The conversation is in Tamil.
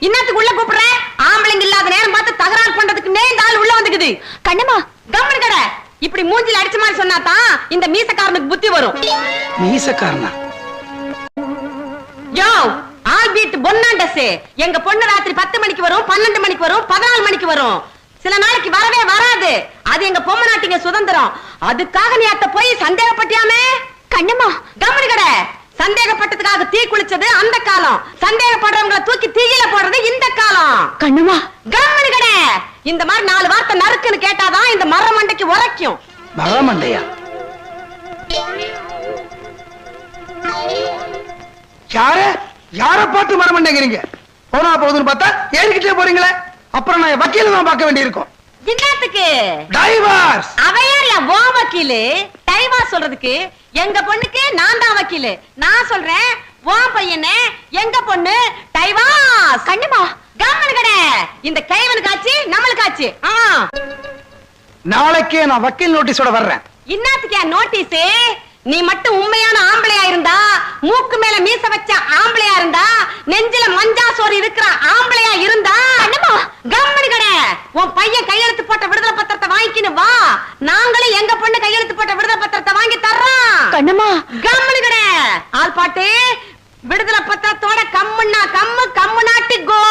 இன்னத்துக்கு உள்ள கூப்பிடுற? ஆம்பளைங்க இல்லாத நேரம் பார்த்து தகராறு பண்றதுக்கு இந்த ஆள் உள்ள வந்துக்குது. கண்ணம்மா கம்மனு கடை. இப்படி மூஞ்சில அடிச்ச மாதிரி சொன்னாதான் இந்த மீசக்காரனுக்கு புத்தி வரும். மீசக்காரனா? யோ, ஆல் பீட் பொன்னாண்டஸ். எங்க பொண்ணு ராத்திரி 10 மணிக்கு வரும், 12 மணிக்கு வரும், 14 மணிக்கு வரும். சில நாளைக்கு வரவே வராது. அது எங்க பொம்மை நாட்டிங்க சுதந்திரம். அதுக்காக நீ அத்த போய் சந்தேகப்பட்டியாமே? கண்ணம்மா கம்மனு கடை. சந்தேகப்பட்டதுக்காக தீ குளிச்சது அந்த காலம். சந்தேகப்படுறவங்களை தூக்கி தீயில போடுறது இந்த காலம். கண்ணம்மா கம்மனு கடை. இந்த மாதிரி 4 வார்த்தை நறுக்குன்னு கேட்டாதான் இந்த மர மண்டைக்கு உரைக்கும். மரமண்டையா? யார பார்த்து மரமண்டைங்கிறீங்க? போனா போகுதுன்னு பார்த்தா ஏறிக்கிட்டே போறீங்களே. அப்புறம் நான் வக்கீல தான் பார்க்க வேண்டியிருக்கும். என்னத்துக்கு? டைவர்ஸ். அவையாரியா ஓ வக்கீலு? டைவர்ஸ் சொல்றதுக்கு எங்க பொண்ணுக்கு நான் தான் வக்கீலு. நான் சொல்றேன் ஓ பையனே எங்க பொண்ணு டைவர்ஸ். கண்ணம்மா கம்மனு கடை. இந்த கைவனுக்கு ஆச்சு, நம்மளுக்கு ஆச்சு. நாளைக்கே நான் வக்கீல் நோட்டீஸோட வர்றேன். இன்னத்துக்கு நோட்டீஸ்? நீ மட்டும் உண்மையான ஆம்பளையா இருந்தா, மூக்கு மேல மீச வச்ச ஆம்பளையா இருந்தா, நெஞ்சில மஞ்சா சோறு இருக்கிற ஆம்பளையா இருந்தா, கம்மனு கடை. உன் பையன் கையெழுத்து போட்ட விடுதலை பத்திரத்தை வாங்கிக்கின்னு வா. நாங்களும் எங்க பொண்ணு கையெழுத்து போட்ட விடுதலை பத்திரத்தை வாங்கி தர்றோம். கண்ணம்மா கம்மனு கடை. ஆள் பாட்டு விடுதலை பத்திரத்தோட கம்முன்னா கம்மு, கம்மு நாட்டு கோ.